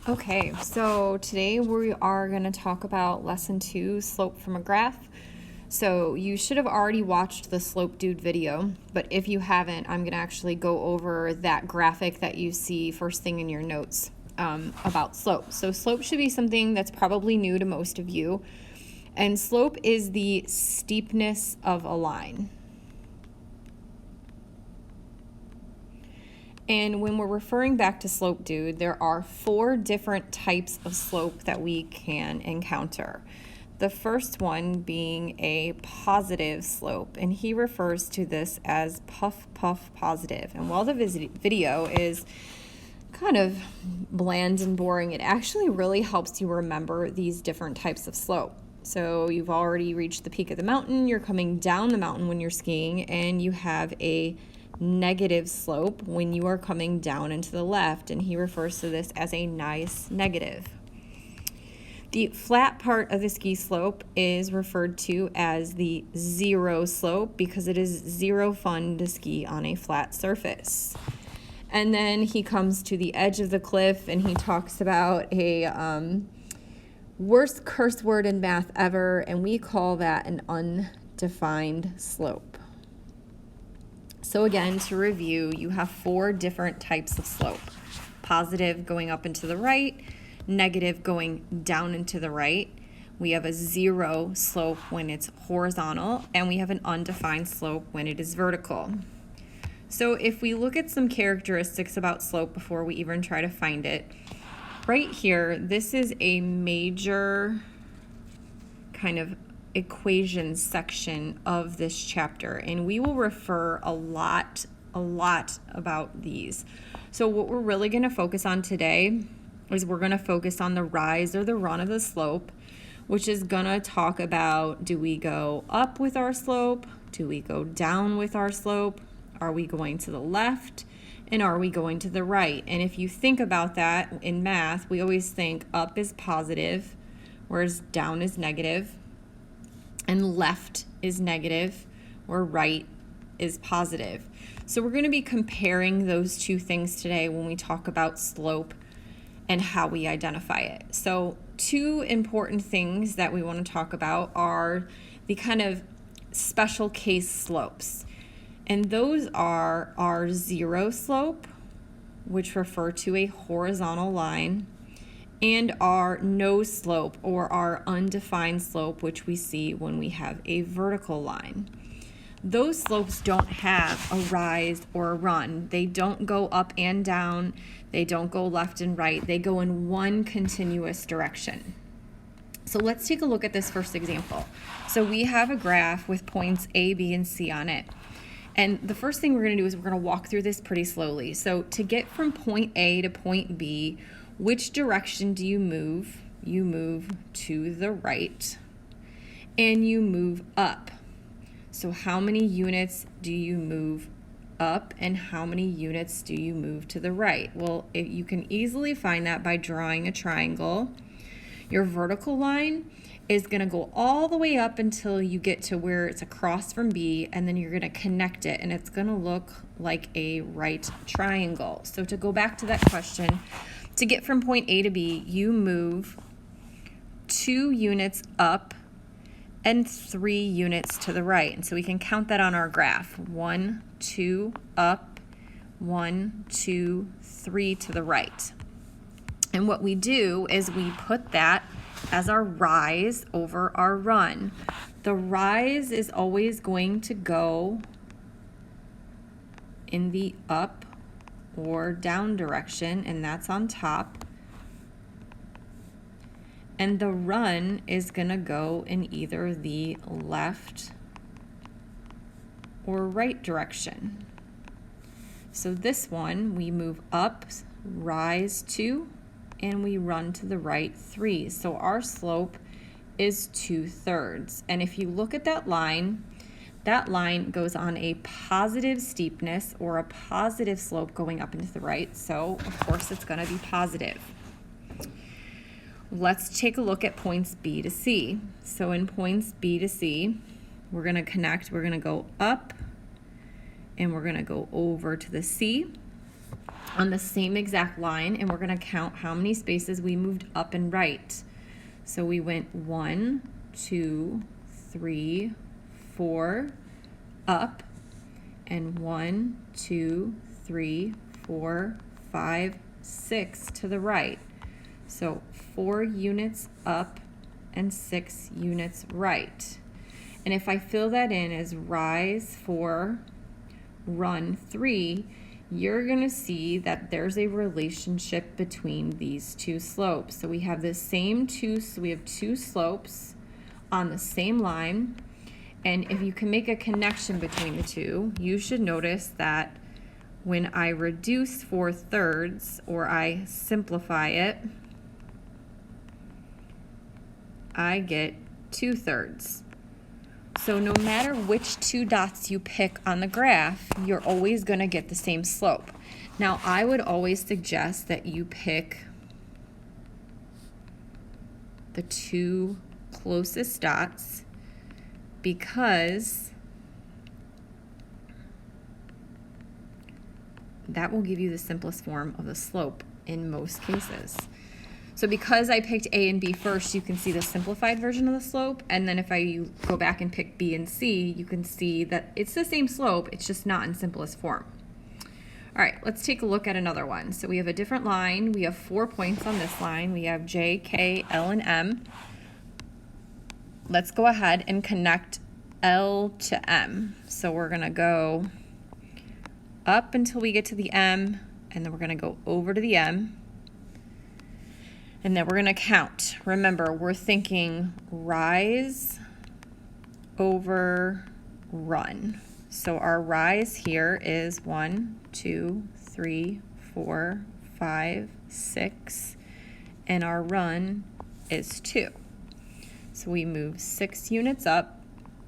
Okay, so today we are going to talk about lesson 2, slope from a graph. So you should have already watched the slope dude video, but if you haven't, I'm going to actually go over that graphic that you see first thing in your notes about slope. So slope should be something that's probably new to most of you, and slope is the steepness of a line. And when we're referring back to slope dude, there are 4 different types of slope that we can encounter. The first one being a positive slope, and he refers to this as puff puff positive. And while the video is kind of bland and boring, it actually really helps you remember these different types of slope. So you've already reached the peak of the mountain, you're coming down the mountain when you're skiing, and you have a negative slope when you are coming down and to the left, and he refers to this as a nice negative. The flat part of the ski slope is referred to as the zero slope because it is zero fun to ski on a flat surface. And then he comes to the edge of the cliff and he talks about a worst curse word in math ever, and we call that an undefined slope. So again, to review, you have 4 different types of slope. Positive going up and to the right, negative going down and to the right. We have a zero slope when it's horizontal, and we have an undefined slope when it is vertical. So if we look at some characteristics about slope before we even try to find it, right here, this is a major kind of equation section of this chapter, and we will refer a lot about these. So what we're really going to focus on today is we're going to focus on the rise or the run of the slope, which is going to talk about, do we go up with our slope? Do we go down with our slope? Are we going to the left? And are we going to the right? And if you think about that in math, we always think up is positive, whereas down is negative, and left is negative, or right is positive. So we're going to be comparing those 2 things today when we talk about slope and how we identify it. So 2 important things that we want to talk about are the kind of special case slopes. And those are our zero slope, which refer to a horizontal line, and our no slope or our undefined slope, which we see when we have a vertical line. Those slopes don't have a rise or a run. They don't go up and down. They don't go left and right. They go in one continuous direction. So let's take a look at this first example. So we have a graph with points A, B, and C on it. And the first thing we're going to do is we're going to walk through this pretty slowly. So to get from point A to point B, which direction do you move? You move to the right and you move up. So how many units do you move up and how many units do you move to the right? Well, you can easily find that by drawing a triangle. Your vertical line is going to go all the way up until you get to where it's across from B, and then you're going to connect it, and it's going to look like a right triangle. So to go back to that question, to get from point A to B, you move 2 units up and 3 units to the right. And so we can count that on our graph. 1, 2 up, 1, 2, 3 to the right. And what we do is we put that as our rise over our run. The rise is always going to go in the up or down direction, and that's on top. And the run is going to go in either the left or right direction. So this one, we move up, rise 2, and we run to the right 3. So our slope is 2/3. And if you look at that line goes on a positive steepness or a positive slope going up and to the right. So of course it's going to be positive. Let's take a look at points B to C. So in points B to C, we're going to connect. We're going to go up and we're going to go over to the C. on the same exact line, and we're going to count how many spaces we moved up and right. So we went 1, 2, 3, 4 up, and 1, 2, 3, 4, 5, 6 to the right. So 4 units up and 6 units right. And if I fill that in as rise 4, run 3, you're going to see that there's a relationship between these two slopes. So we have the same so we have two slopes on the same line. And if you can make a connection between the two, you should notice that when I reduce 4/3 or I simplify it, I get 2/3. So no matter which two dots you pick on the graph, you're always going to get the same slope. Now, I would always suggest that you pick the two closest dots, because that will give you the simplest form of the slope in most cases. So because I picked A and B first, you can see the simplified version of the slope. And then if I go back and pick B and C, you can see that it's the same slope, it's just not in simplest form. All right, let's take a look at another one. So we have a different line. We have 4 points on this line. We have J, K, L, and M. Let's go ahead and connect L to M. So we're gonna go up until we get to the M, and then we're gonna go over to the M. And then we're going to count. Remember, we're thinking rise over run. So our rise here is 1, 2, 3, 4, 5, 6, and our run is 2. So we move 6 units up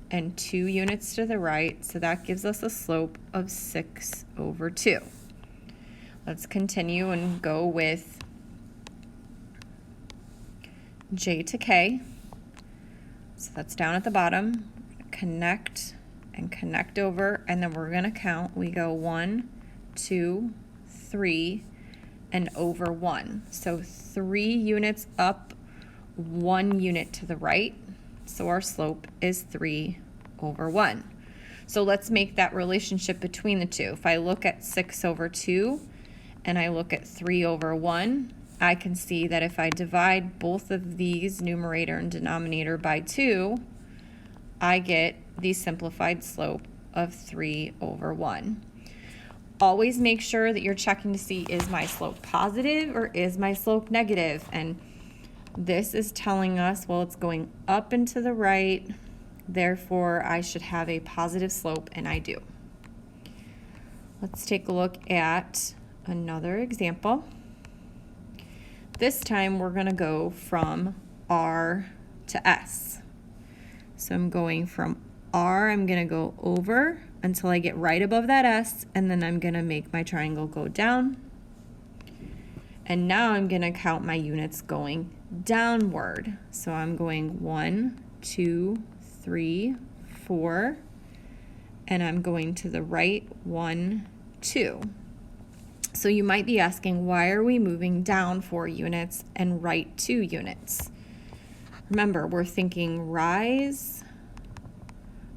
and 2 units to the right, so that gives us a slope of 6 over 2. Let's continue and go with J to K. So that's down at the bottom. Connect and connect over, and then we're going to count. We go 1, 2, 3, and over 1. So 3 units up, 1 unit to the right. So our slope is 3 over 1. So let's make that relationship between the two. If I look at 6 over 2 and I look at 3 over 1, I can see that if I divide both of these, numerator and denominator, by 2, I get the simplified slope of 3 over 1. Always make sure that you're checking to see, is my slope positive or is my slope negative? And this is telling us, well, it's going up and to the right, therefore I should have a positive slope, and I do. Let's take a look at another example. This time we're going to go from R to S. So I'm going from R, I'm going to go over until I get right above that S, and then I'm going to make my triangle go down. And now I'm going to count my units going downward. So I'm going 1, 2, 3, 4, and I'm going to the right 1, 2. So you might be asking, why are we moving down 4 units and right 2 units? Remember, we're thinking rise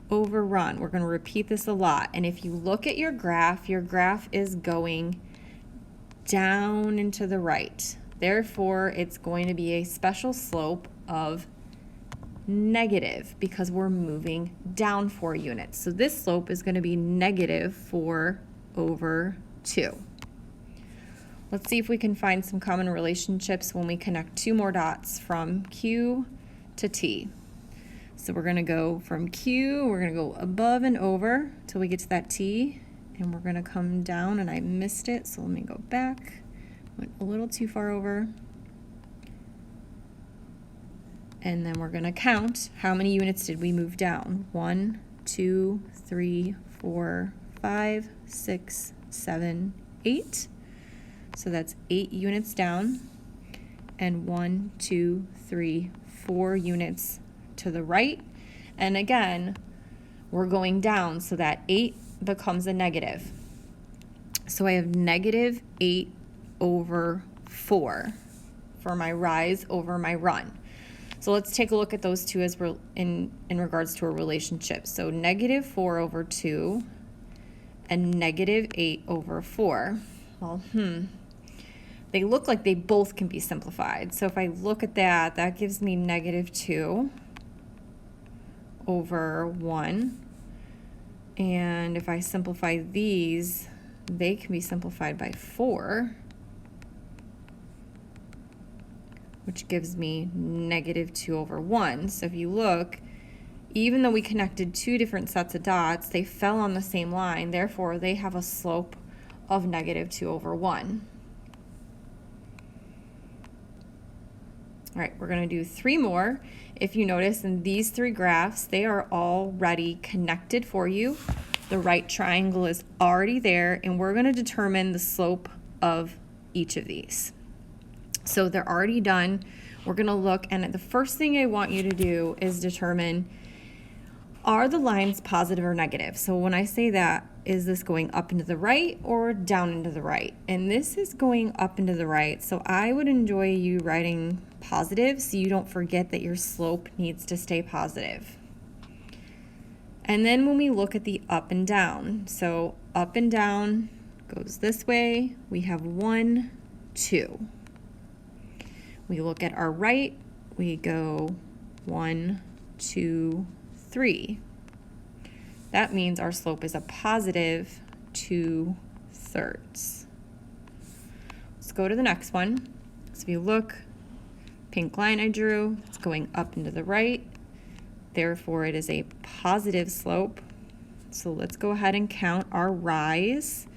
over run. We're going to repeat this a lot. And if you look at your graph is going down and to the right. Therefore, it's going to be a special slope of negative because we're moving down 4 units. So this slope is going to be negative 4 over 2. Let's see if we can find some common relationships when we connect 2 more dots from Q to T. So we're going to go from Q, we're going to go above and over till we get to that T, and we're going to come down, and I missed it, so let me go back. Went a little too far over. And then we're going to count how many units did we move down. 1, 2, 3, 4, 5, 6, 7, 8. So that's 8 units down, and 1, 2, 3, 4 units to the right. And again, we're going down, so that 8 becomes a negative. So I have negative 8 over 4 for my rise over my run. So let's take a look at those two as we're in regards to a relationship. So negative 4 over 2 and negative 8 over 4. Well, they look like they both can be simplified. So if I look at that, that gives me negative 2 over 1. And if I simplify these, they can be simplified by 4, which gives me negative 2 over 1. So if you look, even though we connected two different sets of dots, they fell on the same line. Therefore, they have a slope of negative 2 over 1. All right, we're going to do 3 more. If you notice in these 3 graphs, they are already connected for you. The right triangle is already there, and we're going to determine the slope of each of these. So they're already done. We're going to look, and the first thing I want you to do is determine, are the lines positive or negative? So when I say that, is this going up and to the right or down and to the right? And this is going up and to the right. So I would enjoy you writing positive so you don't forget that your slope needs to stay positive. And then when we look at the up and down, so up and down goes this way. We have 1, 2. We look at our right, we go 1, 2, 3. That means our slope is a positive 2/3. Let's go to the next one. So if you look, pink line I drew, it's going up and to the right. Therefore, it is a positive slope. So let's go ahead and count our rise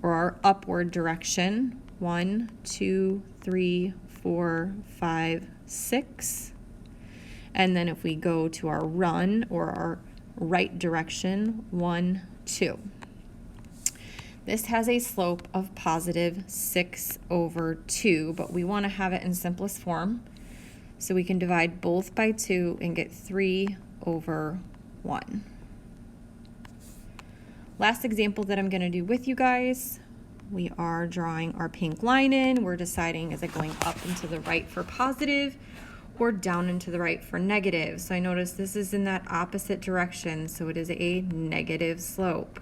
or our upward direction. 1, 2, 3, 4, 5, 6. And then if we go to our run or our right direction, 1, 2. This has a slope of positive 6 over 2, but we want to have it in simplest form. So we can divide both by 2 and get 3 over 1. Last example that I'm going to do with you guys, we are drawing our pink line in. We're deciding, is it going up and to the right for positive or down and to the right for negative? So I notice this is in that opposite direction, so it is a negative slope.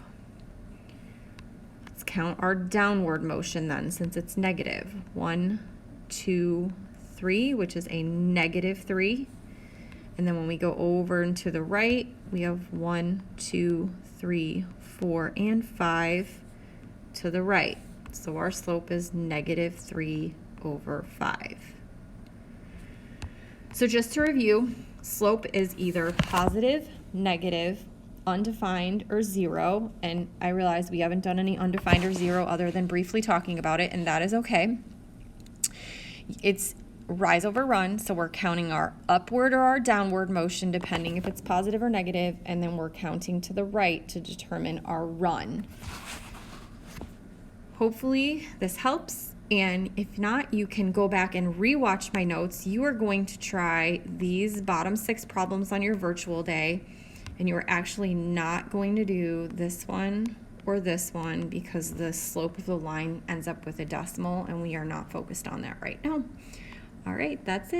Let's count our downward motion then, since it's negative. 1, 2, 3, which is a negative 3. And then when we go over and to the right, we have 1, 2, 3, 4, and 5 to the right. So our slope is negative 3 over 5. So just to review, slope is either positive, negative, undefined, or 0. And I realize we haven't done any undefined or 0 other than briefly talking about it, and that is okay. It's rise over run, so we're counting our upward or our downward motion depending if it's positive or negative, and then we're counting to the right to determine our run. Hopefully this helps, and if not, you can go back and rewatch my notes. You are going to try these bottom 6 problems on your virtual day, and you're actually not going to do this one or this one because the slope of the line ends up with a decimal, and we are not focused on that right now. All right, that's it.